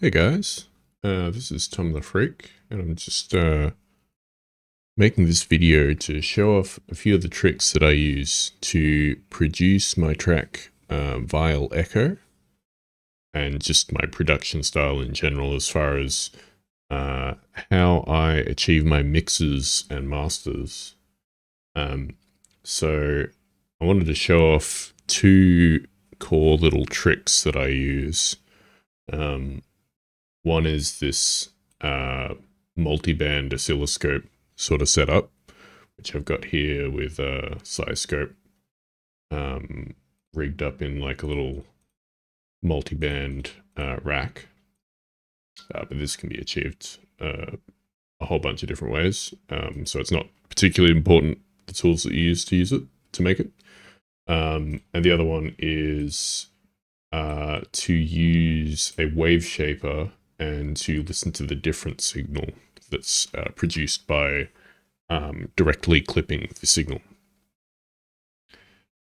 Hey guys, this is Tom the Freak, and I'm just making this video to show off a few of the tricks that I use to produce my track Vial Echo, and just my production style in general as far as uh, how I achieve my mixes and masters. Um, so I wanted to show off two core little tricks that I use. Um, One is this multi-band oscilloscope sort of setup, which I've got here with a oscilloscope rigged up in like a little multi-band rack. But this can be achieved a whole bunch of different ways. So it's not particularly important the tools that you use to make it. And the other one is to use a wave shaper and to listen to the different signal that's produced by directly clipping the signal.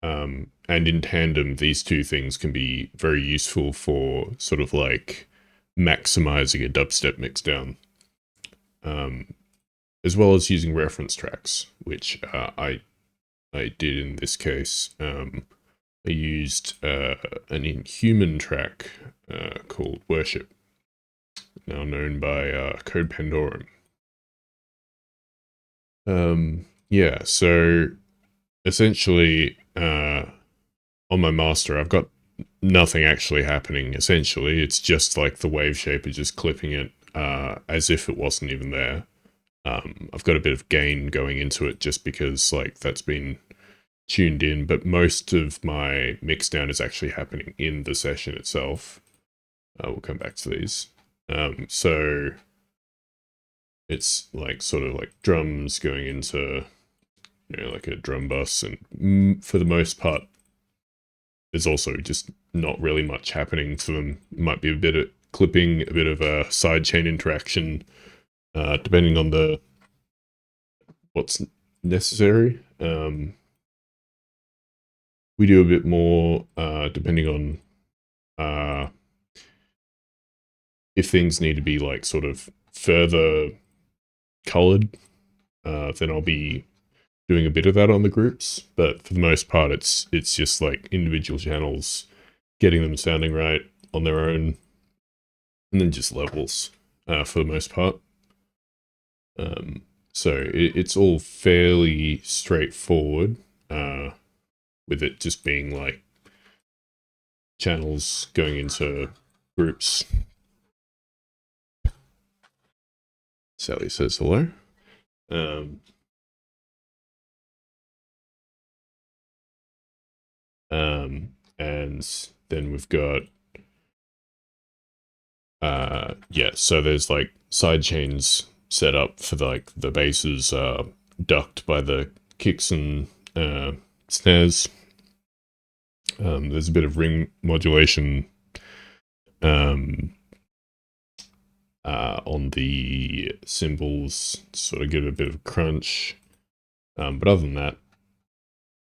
And in tandem, these two things can be very useful for sort of like maximizing a dubstep mixdown, as well as using reference tracks, which I did in this case. I used an Inhuman track called Worship, now known by Code Pandorum. Yeah, so essentially, on my master, I've got nothing actually happening, essentially. It's just like the wave shaper just clipping it as if it wasn't even there. I've got a bit of gain going into it just because like that's been tuned in, but most of my mixdown is actually happening in the session itself. We'll come back to these. So it's like sort of like drums going into, like a drum bus, and for the most part, there's also just not really much happening for them. Might be a bit of clipping, a bit of a sidechain interaction, depending on what's necessary. We do a bit more depending on if things need to be like sort of further colored, then I'll be doing a bit of that on the groups. But for the most part, it's just like individual channels, getting them sounding right on their own, and then just levels for the most part. So it's all fairly straightforward, with it just being like channels going into groups. Sally says hello. And then we've got yeah, so there's like side chains set up for like the basses ducked by the kicks and snares. There's a bit of ring modulation on the cymbals to sort of give a bit of crunch. But other than that,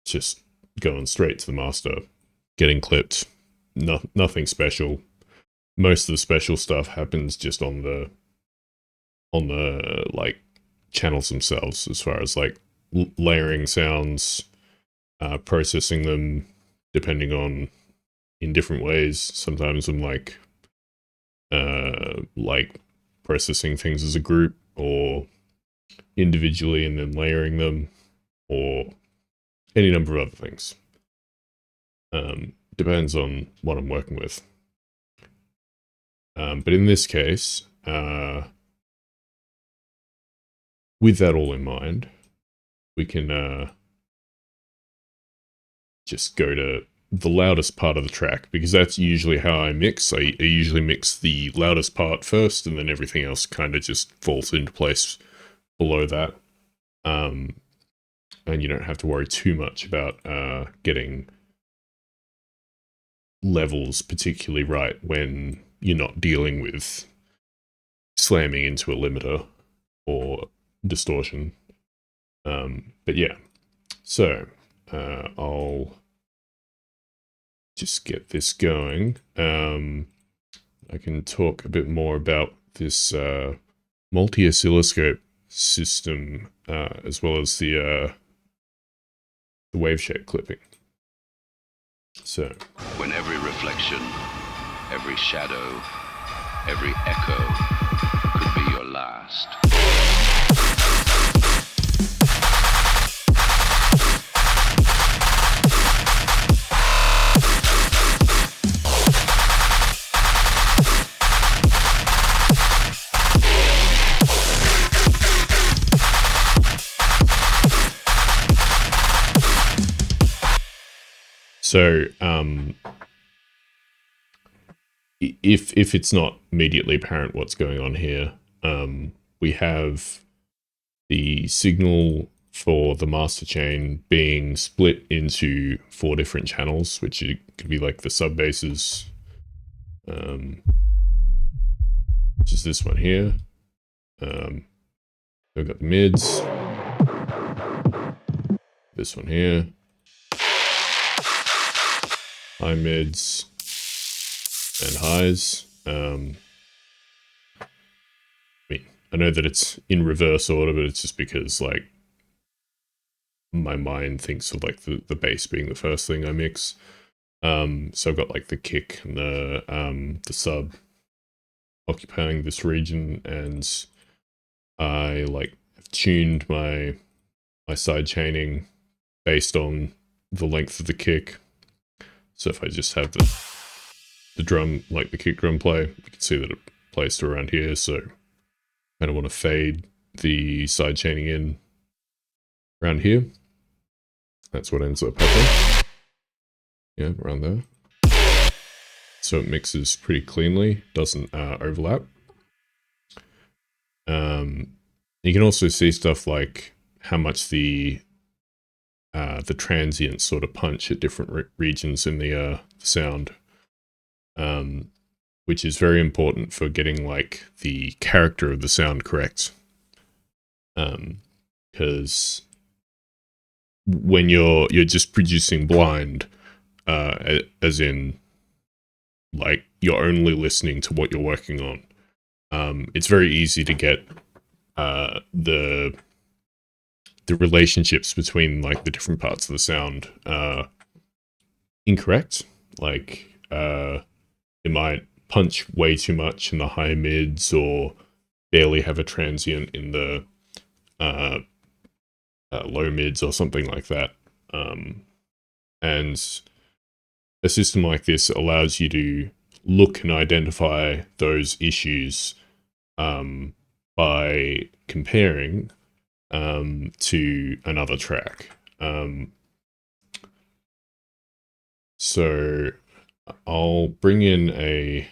just going straight to the master, getting clipped. Nothing special. Most of the special stuff happens just on the like channels themselves, as far as like layering sounds, processing them depending on in different ways. Sometimes I'm like processing things as a group or individually and then layering them, or any number of other things. Depends on what I'm working with. But in this case, with that all in mind, we can just go to the loudest part of the track, because that's usually how I mix. I usually mix the loudest part first, and then everything else kind of just falls into place below that. And you don't have to worry too much about getting levels particularly right when you're not dealing with slamming into a limiter or distortion. But yeah, so I'll just get this going. I can talk a bit more about this multi-oscilloscope system, as well as the wave shape clipping. So, when every reflection, every shadow, every echo could be your last. So, if it's not immediately apparent what's going on here, we have the signal for the master chain being split into 4 different channels, which could be like the sub basses, which is this one here. We've got the mids, this one here, high mids, and highs. I mean, I know that it's in reverse order, but it's just because, like, my mind thinks of, like, the bass being the first thing I mix. So I've got, like, the kick and the sub occupying this region, and I, like, have tuned my side chaining based on the length of the kick. So if I just have the drum, like the kick drum play, you can see that it plays to around here, so I don't want to fade the side chaining in around here. That's what ends up happening. Yeah, around there. So it mixes pretty cleanly, doesn't overlap. You can also see stuff like how much the transients sort of punch at different regions in the sound, which is very important for getting, like, the character of the sound correct. Because when you're just producing blind, as in, like, you're only listening to what you're working on, it's very easy to get the relationships between, like, the different parts of the sound incorrect. Like, it might punch way too much in the high mids, or barely have a transient in the low mids or something like that. And a system like this allows you to look and identify those issues by comparing to another track. So I'll bring in a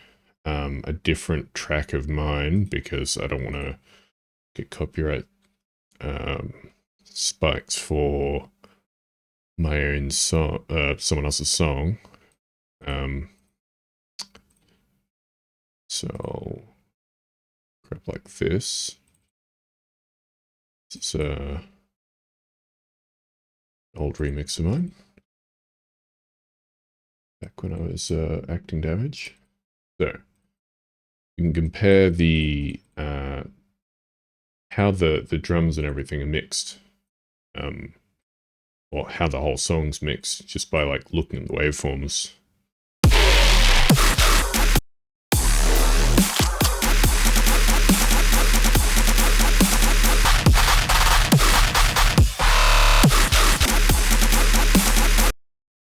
different track of mine, because I don't want to get copyright spikes for my own song, someone else's song. So I'll grab like this. It's an old remix of mine, back when I was acting damage. So you can compare the how the drums and everything are mixed, or how the whole song's mixed, just by, like, looking at the waveforms.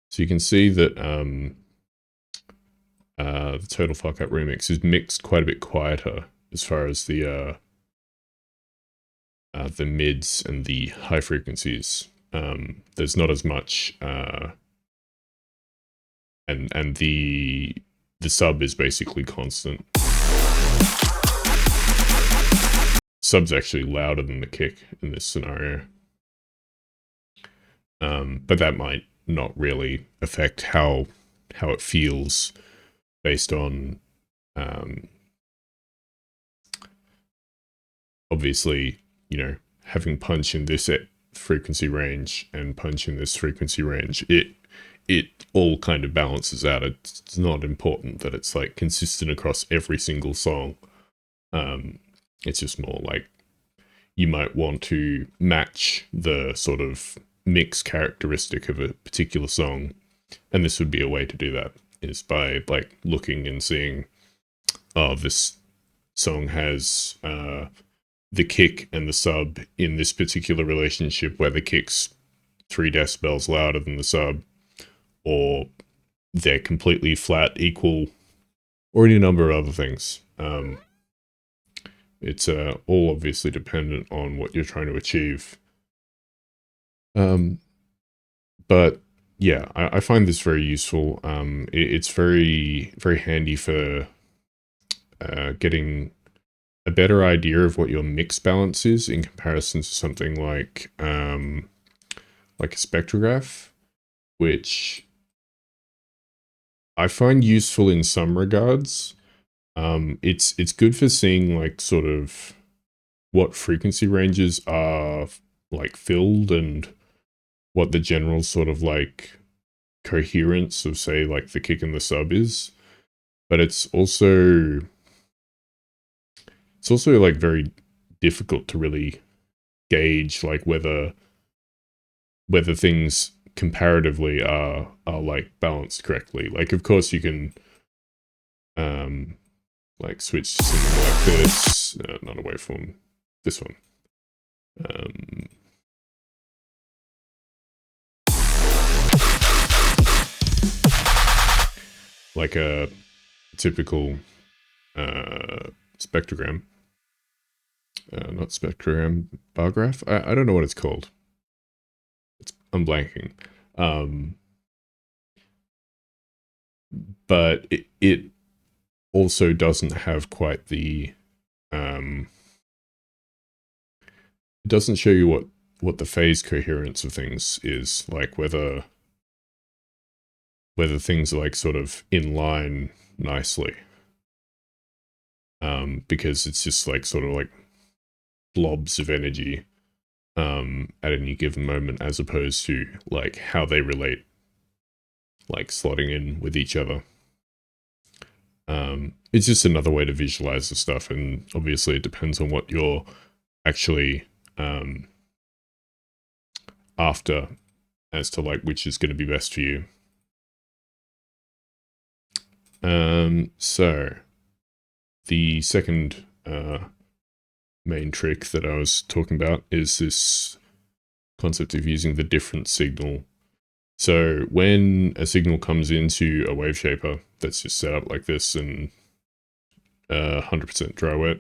So you can see that the Total Fuck Up remix is mixed quite a bit quieter as far as the mids and the high frequencies. There's not as much, and the sub is basically constant. Sub's actually louder than the kick in this scenario, but that might not really affect how it feels, based on obviously, you know, having punch in this frequency range and punch in this frequency range. it all kind of balances out. It's not important that it's like consistent across every single song. Um, it's just more like you might want to match the sort of mix characteristic of a particular song, and this would be a way to do that, is by like looking and seeing, oh, this song has the kick and the sub in this particular relationship where the kick's 3 decibels louder than the sub, or they're completely flat, equal, or any number of other things. It's all obviously dependent on what you're trying to achieve. But yeah, I find this very useful. It's very, very handy for getting a better idea of what your mix balance is in comparison to something like a spectrograph, which I find useful in some regards. It's good for seeing like sort of what frequency ranges are like filled and what the general sort of like coherence of say like the kick and the sub is. But it's also like very difficult to really gauge like whether things comparatively are like balanced correctly. Like of course you can like switch to something like this, not away from this one. Like a typical spectrogram, not spectrogram, bar graph. I don't know what it's called. I'm blanking. But it also doesn't have quite the it doesn't show you what the phase coherence of things is, like whether things are like sort of in line nicely. Because it's just like sort of like blobs of energy at any given moment, as opposed to like how they relate, like slotting in with each other. It's just another way to visualize the stuff, and obviously it depends on what you're actually after as to like which is going to be best for you. So the second main trick that I was talking about is this concept of using the different signal. So when a signal comes into a wave shaper that's just set up like this and 100% dry wet,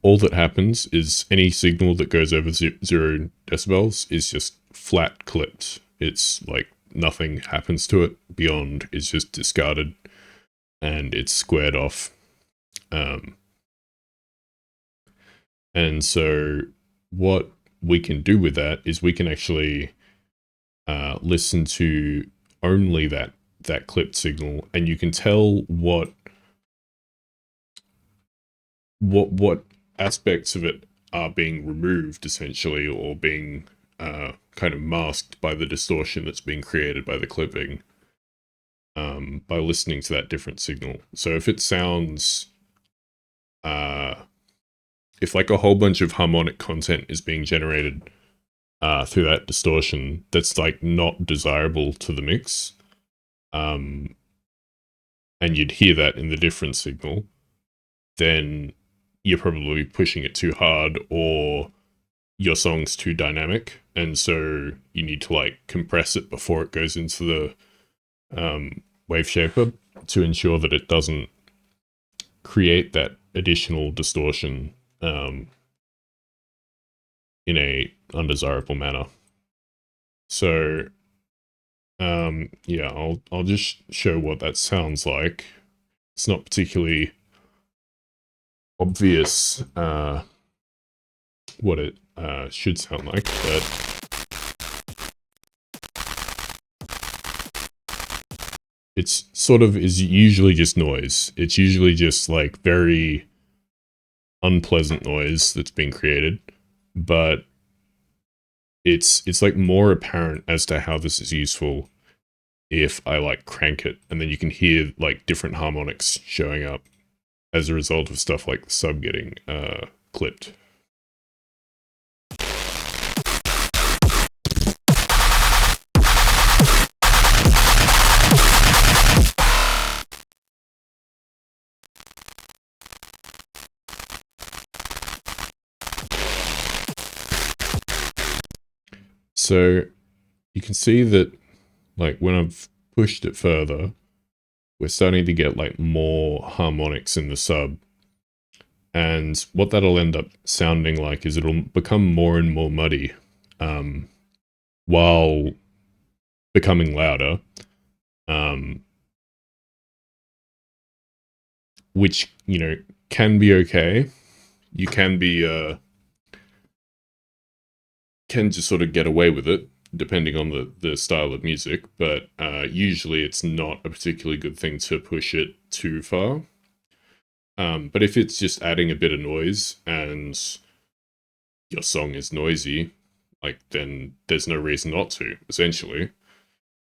all that happens is any signal that goes over 0 decibels is just flat clipped. It's like nothing happens to it beyond, it's just discarded and it's squared off. And so what we can do with that is we can actually listen to only that clipped signal, and you can tell what aspects of it are being removed essentially, or being kind of masked by the distortion that's being created by the clipping, by listening to that different signal. So if it sounds if like a whole bunch of harmonic content is being generated through that distortion that's like not desirable to the mix, and you'd hear that in the different signal, then you're probably pushing it too hard, or your song's too dynamic, and so you need to like compress it before it goes into the wave shaper to ensure that it doesn't create that additional distortion in a undesirable manner. So yeah, I'll just show what that sounds like. It's not particularly obvious what it should sound like, but it's sort of is usually just noise. It's usually just like very unpleasant noise that's being created, but it's like more apparent as to how this is useful if I like crank it, and then you can hear like different harmonics showing up as a result of stuff like the sub getting clipped. So you can see that like when I've pushed it further, we're starting to get like more harmonics in the sub. And what that'll end up sounding like is it'll become more and more muddy um, while becoming louder, um, which, you know, can be okay. You can just sort of get away with it depending on the style of music, but usually it's not a particularly good thing to push it too far. But if it's just adding a bit of noise and your song is noisy, like then there's no reason not to. Essentially,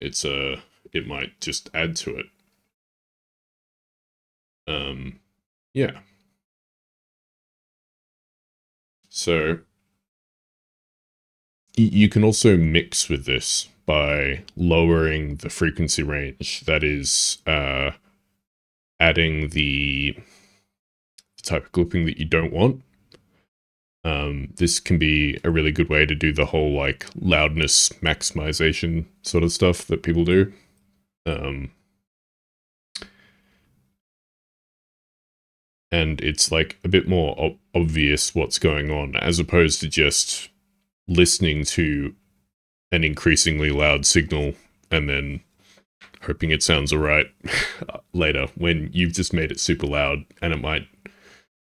it's it might just add to it. Um, yeah. So you can also mix with this by lowering the frequency range. That is, adding the type of clipping that you don't want. This can be a really good way to do the whole like loudness maximization sort of stuff that people do. Um, and it's like a bit more obvious what's going on as opposed to just listening to an increasingly loud signal and then hoping it sounds alright later when you've just made it super loud, and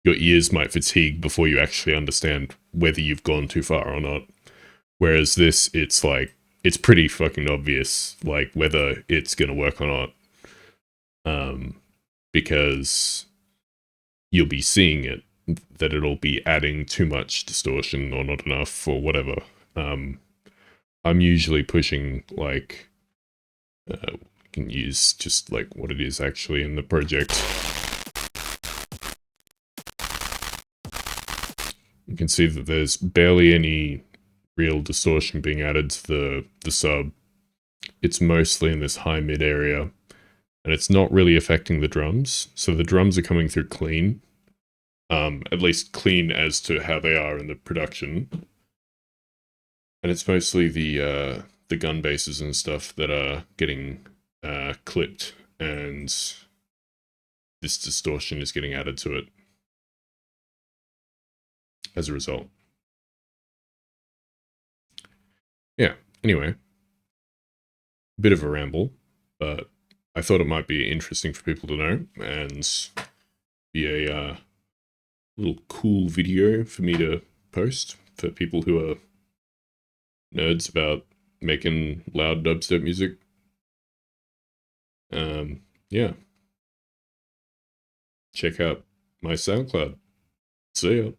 your ears might fatigue before you actually understand whether you've gone too far or not. Whereas this, it's like, it's pretty fucking obvious, like, whether it's gonna work or not. Because you'll be seeing it, that it'll be adding too much distortion or not enough or whatever. I'm usually pushing, like, we can use just, like, what it is actually in the project. You can see that there's barely any real distortion being added to the sub. It's mostly in this high mid area, and it's not really affecting the drums. So the drums are coming through clean, at least clean as to how they are in the production. And it's mostly the gun basses and stuff that are getting clipped, and this distortion is getting added to it as a result. Yeah, anyway, bit of a ramble, but I thought it might be interesting for people to know and be a little cool video for me to post for people who are nerds about making loud dubstep music. Yeah, check out my SoundCloud. See ya.